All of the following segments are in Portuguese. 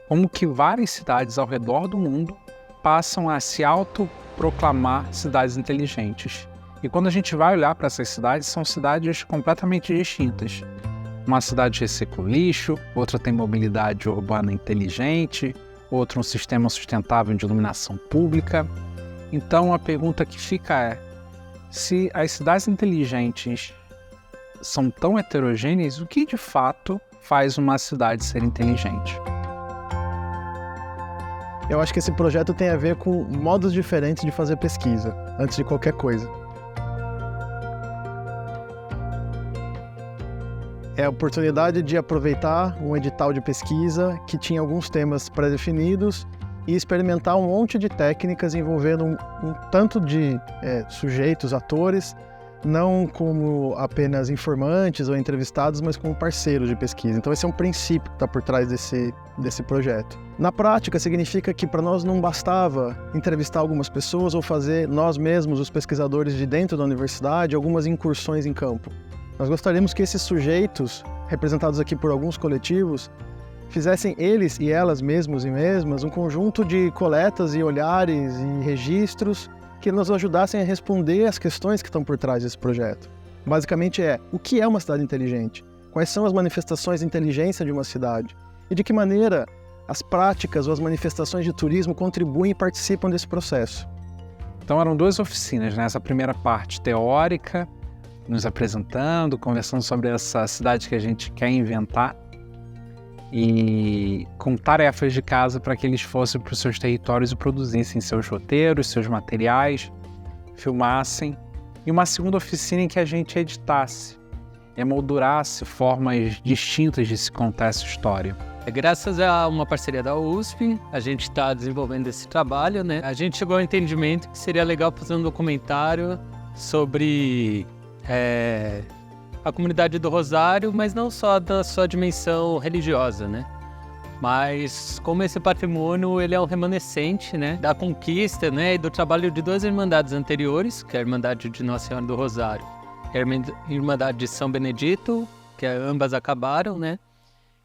como que várias cidades ao redor do mundo passam a se autoproclamar cidades inteligentes. E quando a gente vai olhar para essas cidades, são cidades completamente distintas. Uma cidade recicla o lixo, outra tem mobilidade urbana inteligente, outra um sistema sustentável de iluminação pública. Então a pergunta que fica é, se as cidades inteligentes são tão heterogêneas, o que de fato faz uma cidade ser inteligente? Eu acho que esse projeto tem a ver com modos diferentes de fazer pesquisa, antes de qualquer coisa. É a oportunidade de aproveitar um edital de pesquisa que tinha alguns temas pré-definidos e experimentar um monte de técnicas envolvendo um tanto de sujeitos, atores, não como apenas informantes ou entrevistados, mas como parceiros de pesquisa. Então esse é um princípio que está por trás desse projeto. Na prática, significa que para nós não bastava entrevistar algumas pessoas ou fazer nós mesmos, os pesquisadores de dentro da universidade, algumas incursões em campo. Nós gostaríamos que esses sujeitos, representados aqui por alguns coletivos, fizessem eles e elas mesmos e mesmas um conjunto de coletas e olhares e registros que nos ajudassem a responder as questões que estão por trás desse projeto. Basicamente o que é uma cidade inteligente? Quais são as manifestações de inteligência de uma cidade? E de que maneira as práticas ou as manifestações de turismo contribuem e participam desse processo? Então eram 2 oficinas, né? Essa primeira parte teórica, nos apresentando, conversando sobre essa cidade que a gente quer inventar e com tarefas de casa para que eles fossem para os seus territórios e produzissem seus roteiros, seus materiais, filmassem. E uma segunda oficina em que a gente editasse, emoldurasse formas distintas de se contar essa história. Graças a uma parceria da USP, a gente está desenvolvendo esse trabalho, né? A gente chegou ao entendimento que seria legal fazer um documentário sobre a comunidade do Rosário, mas não só da sua dimensão religiosa, né? Mas como esse patrimônio ele é um remanescente, né, da conquista, né, e do trabalho de 2 irmandades anteriores, que é a Irmandade de Nossa Senhora do Rosário e a Irmandade de São Benedito, que ambas acabaram, né?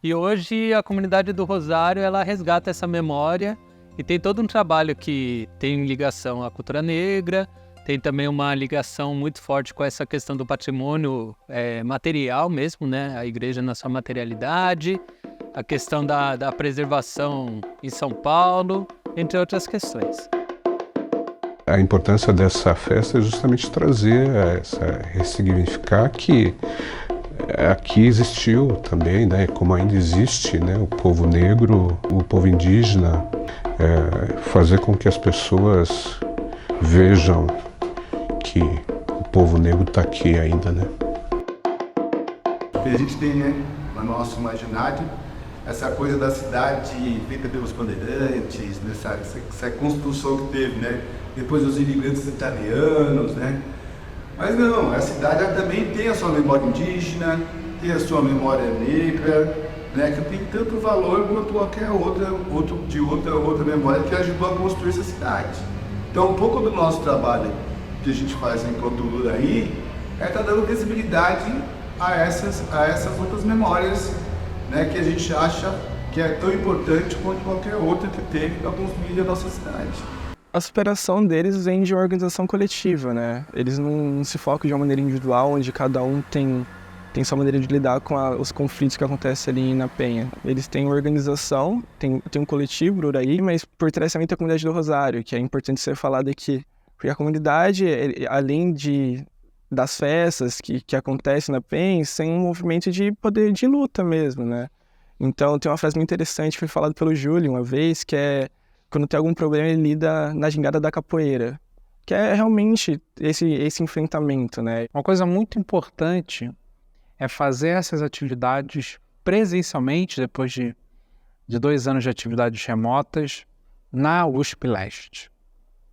E hoje a comunidade do Rosário ela resgata essa memória e tem todo um trabalho que tem ligação à cultura negra. Tem também uma ligação muito forte com essa questão do patrimônio material mesmo, né? A igreja na sua materialidade, a questão da preservação em São Paulo, entre outras questões. A importância dessa festa é justamente trazer, ressignificar que aqui existiu também, né? Como ainda existe, né? O povo negro, o povo indígena, fazer com que as pessoas vejam que o povo negro está aqui ainda, né? A gente tem, né, no nosso imaginário, essa coisa da cidade feita pelos bandeirantes, né, essa construção que teve, né? Depois os imigrantes italianos, né? Mas não, a cidade também tem a sua memória indígena, tem a sua memória negra, né? Que tem tanto valor quanto qualquer outra memória que ajudou a construir essa cidade. Então, um pouco do nosso trabalho que a gente faz enquanto Luraí está dando visibilidade a essas outras memórias, né, que a gente acha que é tão importante quanto qualquer outra que teve para construir a nossa cidade. A superação deles vem de uma organização coletiva, né? Eles não se focam de uma maneira individual, onde cada um tem sua maneira de lidar com os conflitos que acontecem ali na Penha. Eles têm uma organização, tem um coletivo, Luraí, mas por trás também tem a comunidade do Rosário, que é importante ser falado aqui. Porque a comunidade, além das festas que acontecem na Penha, tem um movimento de poder de luta mesmo, né? Então tem uma frase muito interessante que foi falada pelo Júlio uma vez, que é quando tem algum problema ele lida na gingada da capoeira, que é realmente esse enfrentamento, né? Uma coisa muito importante é fazer essas atividades presencialmente, depois de 2 anos de atividades remotas, na USP Leste,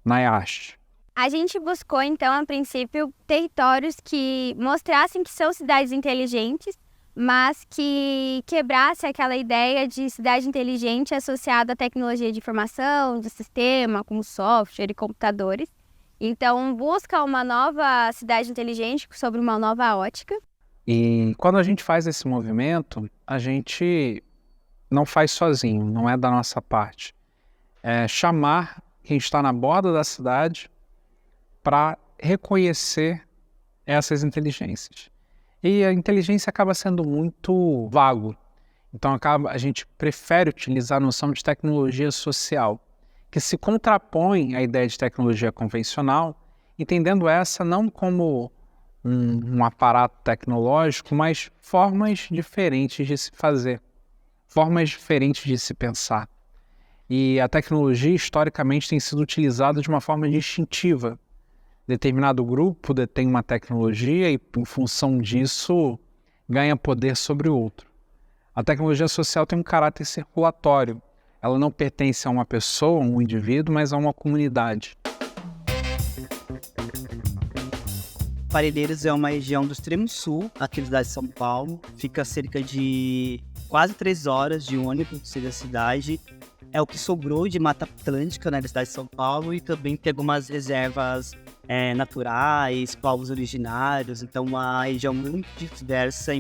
na EAST. A gente buscou, então, a princípio, territórios que mostrassem que são cidades inteligentes, mas que quebrasse aquela ideia de cidade inteligente associada à tecnologia de informação, de sistema, como software e computadores. Então, busca uma nova cidade inteligente sobre uma nova ótica. E quando a gente faz esse movimento, a gente não faz sozinho, não é da nossa parte. É chamar quem está na borda da cidade para reconhecer essas inteligências. E a inteligência acaba sendo muito vago. Então a gente prefere utilizar a noção de tecnologia social, que se contrapõe à ideia de tecnologia convencional, entendendo essa não como um aparato tecnológico, mas formas diferentes de se fazer, formas diferentes de se pensar. E a tecnologia, historicamente, tem sido utilizada de uma forma distintiva. Determinado grupo detém uma tecnologia e, em função disso, ganha poder sobre o outro. A tecnologia social tem um caráter circulatório. Ela não pertence a uma pessoa, a um indivíduo, mas a uma comunidade. Parelheiros é uma região do extremo sul, aqui da cidade de São Paulo. Fica a cerca de quase 3 horas de ônibus da cidade. É o que sobrou de Mata Atlântica, né, da cidade de São Paulo, e também tem algumas reservas naturais, povos originários. Então, uma região muito diversa e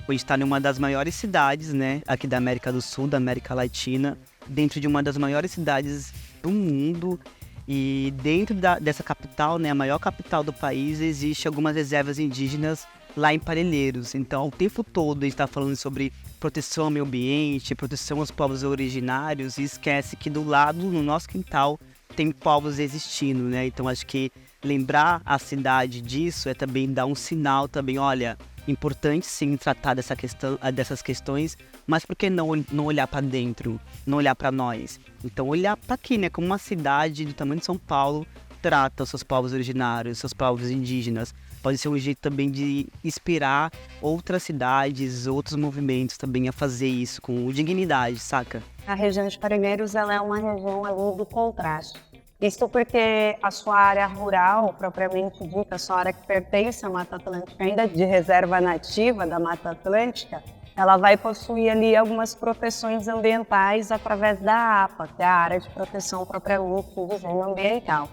a gente está em uma das maiores cidades, né, aqui da América do Sul, da América Latina, dentro de uma das maiores cidades do mundo. E dentro dessa capital, né, a maior capital do país, existe algumas reservas indígenas lá em Parelheiros. Então, o tempo todo a gente está falando sobre proteção ao meio ambiente, proteção aos povos originários, e esquece que do lado, no nosso quintal, tem povos existindo, né? Então, acho que lembrar a cidade disso é também dar um sinal também, olha, importante sim tratar dessas questões, mas por que não olhar para dentro, não olhar para nós? Então olhar para aqui, né, como uma cidade do tamanho de São Paulo trata os seus povos originários, seus povos indígenas. Pode ser um jeito também de inspirar outras cidades, outros movimentos também a fazer isso com dignidade, saca? A região de Parelheiros, ela é uma região ali do contraste. Isso porque a sua área rural, propriamente dita, a sua área que pertence à Mata Atlântica, ainda de reserva nativa da Mata Atlântica, ela vai possuir ali algumas proteções ambientais através da APA, que é a Área de Proteção Propriamente dizendo ambiental.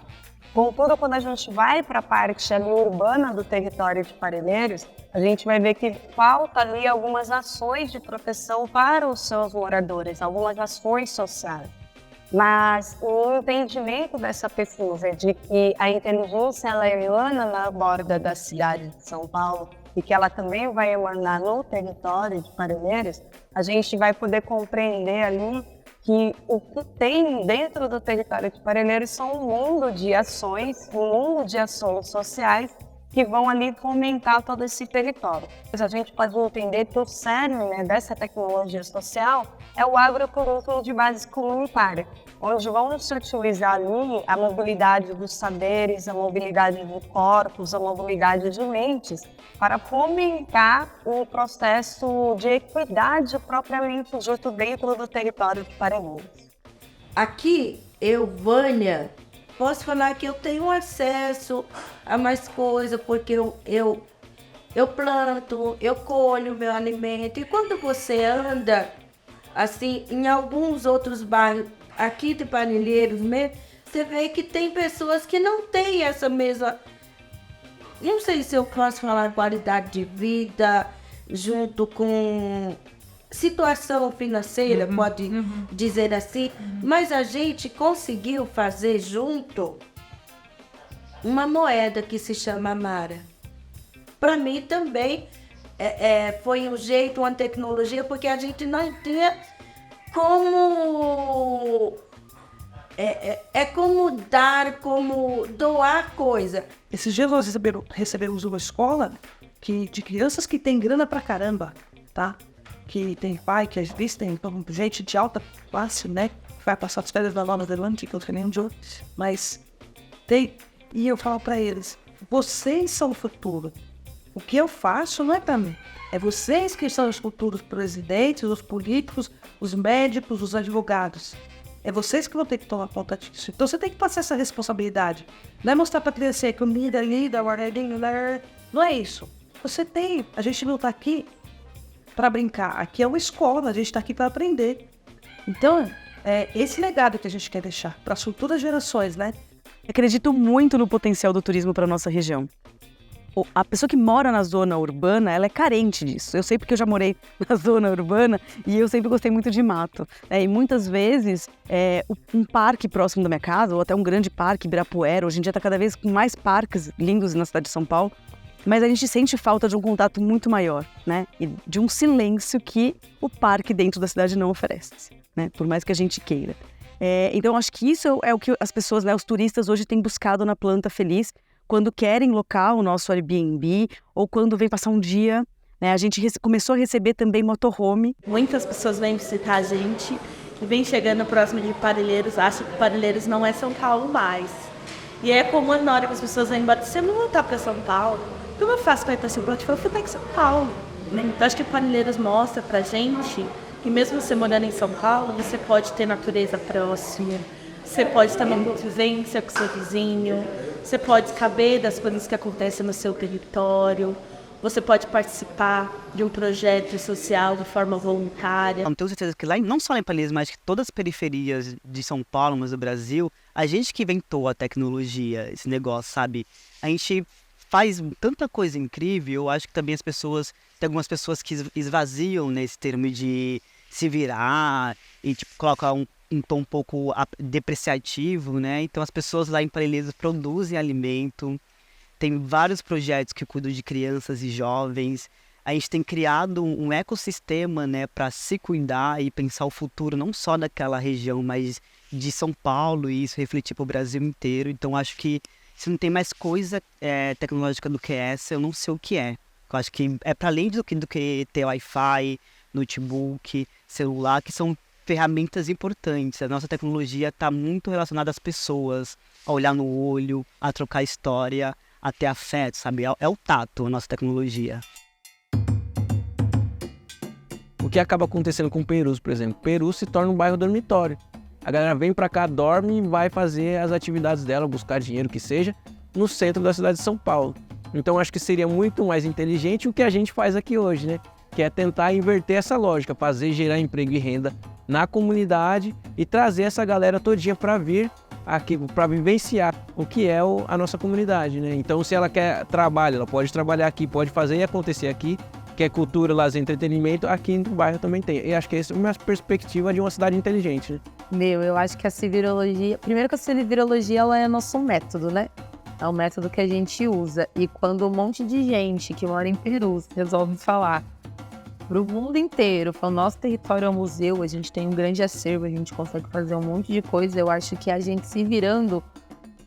Contudo, quando a gente vai para a parte ali urbana do território de Parelheiros, a gente vai ver que falta ali algumas ações de proteção para os seus moradores, algumas ações sociais. Mas o entendimento dessa pesquisa de que a inteligência ela emana na borda da cidade de São Paulo e que ela também vai emanar no território de Parelheiros, a gente vai poder compreender ali que o que tem dentro do território de Parelheiros são um mundo de ações sociais que vão ali fomentar todo esse território. A gente pode entender que o cerne, né, dessa tecnologia social é o agroturismo de base comunitária, onde vão se utilizar ali a mobilidade dos saberes, a mobilidade de corpos, a mobilidade de mentes, para fomentar um processo de equidade propriamente dito dentro do território de Parelheiros. Aqui, eu, Vânia, posso falar que eu tenho acesso a mais coisas, porque eu planto, eu colho meu alimento. E quando você anda, assim, em alguns outros bairros, aqui de Parelheiros mesmo, você vê que tem pessoas que não têm essa mesma... Não sei se eu posso falar qualidade de vida, junto com situação financeira, pode dizer assim, mas a gente conseguiu fazer junto uma moeda que se chama Mara. Para mim também foi um jeito, uma tecnologia, porque a gente não tinha como... como dar, como doar coisa. Esses dias nós recebemos uma escola de crianças que tem grana pra caramba, tá? Que tem pai, que às vezes tem gente de alta classe, né? Vai passar as férias na Nova Zelândia, que eu não sei nem onde, mas tem. E eu falo pra eles, vocês são o futuro. O que eu faço não é pra mim. É vocês que são os futuros presidentes, os políticos, os médicos, os advogados. É vocês que vão ter que tomar conta disso. Então você tem que passar essa responsabilidade. Não é mostrar pra criança que o líder, não é isso. Você tem. A gente não tá aqui para brincar. Aqui é uma escola, a gente está aqui para aprender. Então, é esse legado que a gente quer deixar para as futuras gerações, né? Acredito muito no potencial do turismo para nossa região. a pessoa que mora na zona urbana, ela é carente disso. Eu sei porque eu já morei na zona urbana e eu sempre gostei muito de mato. E muitas vezes, um parque próximo da minha casa, ou até um grande parque, Ibirapuera, hoje em dia está cada vez com mais parques lindos na cidade de São Paulo, mas a gente sente falta de um contato muito maior, né? E de um silêncio que o parque dentro da cidade não oferece, né? Por mais que a gente queira. Então, acho que isso é o que as pessoas, né, os turistas hoje têm buscado na Planta Feliz, quando querem locar o nosso Airbnb ou quando vem passar um dia, né? A gente começou a receber também motorhome. Muitas pessoas vêm visitar a gente e vêm chegando próximo de Parelheiros, acham que Parelheiros não é São Paulo mais. E é comum na hora que as pessoas vêm embora, você não voltar para São Paulo, como eu faço para ir para São Paulo? Eu fui para São Paulo. Né? Então acho que Parelheiros mostra pra gente que mesmo você morando em São Paulo, você pode ter natureza próxima, você pode ter uma convivência com seu vizinho, você pode saber das coisas que acontecem no seu território, você pode participar de um projeto social de forma voluntária. Eu tenho certeza que lá, não só lá em Parelheiros, mas que todas as periferias de São Paulo, mas do Brasil, a gente que inventou a tecnologia, esse negócio, sabe? A gente faz tanta coisa incrível, eu acho que também tem algumas pessoas que esvaziam nesse termo de se virar e tipo, colocar um tom um pouco depreciativo, né? Então as pessoas lá em Parelheiros produzem alimento, tem vários projetos que cuidam de crianças e jovens. A gente tem criado um ecossistema, né, para se cuidar e pensar o futuro não só daquela região, mas de São Paulo, e isso refletir para o Brasil inteiro. Então acho que se não tem mais coisa tecnológica do que essa, eu não sei o que é. Eu acho que é para além do que ter Wi-Fi, notebook, celular, que são ferramentas importantes. A nossa tecnologia está muito relacionada às pessoas, a olhar no olho, a trocar história, a ter afeto, sabe? É o tato, a nossa tecnologia. O que acaba acontecendo com Perus, por exemplo? Perus se torna um bairro dormitório. A galera vem pra cá, dorme e vai fazer as atividades dela, buscar dinheiro que seja, no centro da cidade de São Paulo. Então acho que seria muito mais inteligente o que a gente faz aqui hoje, né? Que é tentar inverter essa lógica, gerar emprego e renda na comunidade e trazer essa galera todinha para vir aqui, para vivenciar o que é a nossa comunidade, né? Então se ela quer trabalho, ela pode trabalhar aqui, pode fazer e acontecer aqui, quer cultura, lazer, entretenimento, aqui no bairro também tem. E acho que essa é uma perspectiva de uma cidade inteligente, né? Eu acho que a civirologia... Primeiro que a civirologia, ela é nosso método, né? É o método que a gente usa. E quando um monte de gente que mora em Perus resolve falar para o mundo inteiro, o nosso território é um museu, a gente tem um grande acervo, a gente consegue fazer um monte de coisa, eu acho que a gente se virando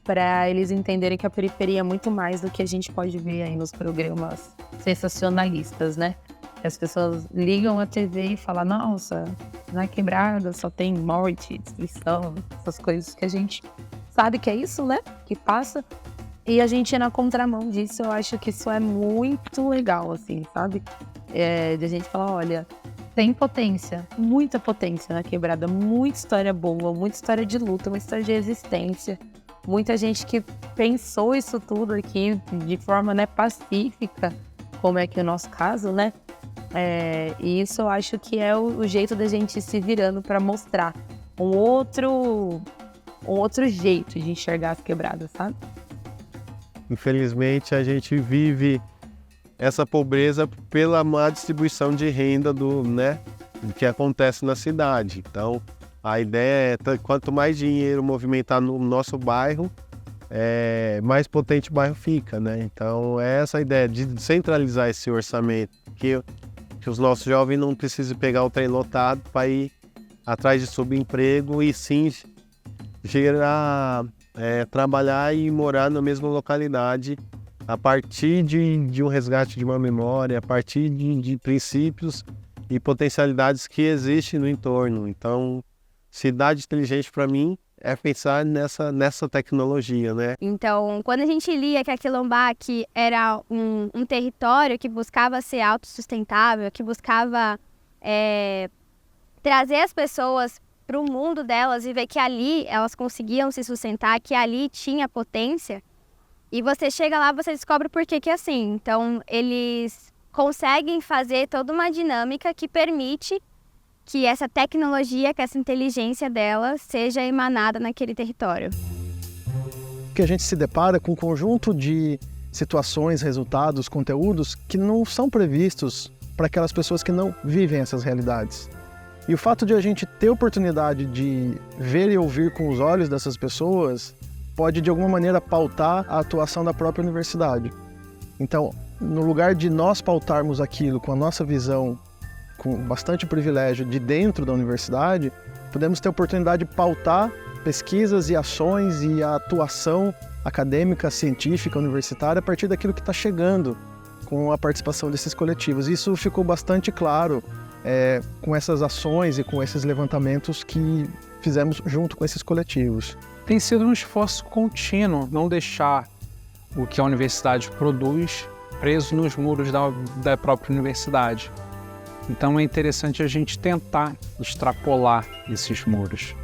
para eles entenderem que a periferia é muito mais do que a gente pode ver aí nos programas sensacionalistas, né? As pessoas ligam a TV e falam, nossa, na quebrada só tem morte, destruição, essas coisas que a gente sabe que é isso, né? Que passa. E a gente é na contramão disso, eu acho que isso é muito legal, assim, sabe? De a gente falar, olha, tem potência, muita potência na quebrada, muita história boa, muita história de luta, muita história de resistência. Muita gente que pensou isso tudo aqui de forma, né, pacífica, como é que é o nosso caso, né? E isso eu acho que é o jeito da gente se virando para mostrar um outro jeito de enxergar as quebradas, sabe? Infelizmente, a gente vive essa pobreza pela má distribuição de renda do que acontece na cidade. Então, a ideia é quanto mais dinheiro movimentar no nosso bairro, mais potente o bairro fica, né? Então, é essa a ideia de centralizar esse orçamento, que os nossos jovens não precisem pegar o trem lotado para ir atrás de subemprego e sim gerar... trabalhar e morar na mesma localidade a partir de um resgate de uma memória, a partir de princípios e potencialidades que existem no entorno. Então, cidade inteligente para mim é pensar nessa tecnologia, né? Então, quando a gente lia que a Quilombac era um território que buscava ser autossustentável, que buscava trazer as pessoas para o mundo delas e ver que ali elas conseguiam se sustentar, que ali tinha potência. E você chega lá, você descobre por que é assim. Então, eles conseguem fazer toda uma dinâmica que permite que essa tecnologia, que essa inteligência dela seja emanada naquele território. Que a gente se depara com um conjunto de situações, resultados, conteúdos que não são previstos para aquelas pessoas que não vivem essas realidades. E o fato de a gente ter oportunidade de ver e ouvir com os olhos dessas pessoas pode, de alguma maneira, pautar a atuação da própria universidade. Então, no lugar de nós pautarmos aquilo com a nossa visão, com bastante privilégio de dentro da universidade, podemos ter a oportunidade de pautar pesquisas e ações e a atuação acadêmica, científica, universitária a partir daquilo que está chegando com a participação desses coletivos. Isso ficou bastante claro com essas ações e com esses levantamentos que fizemos junto com esses coletivos. Tem sido um esforço contínuo não deixar o que a universidade produz preso nos muros da própria universidade. Então é interessante a gente tentar extrapolar esses muros.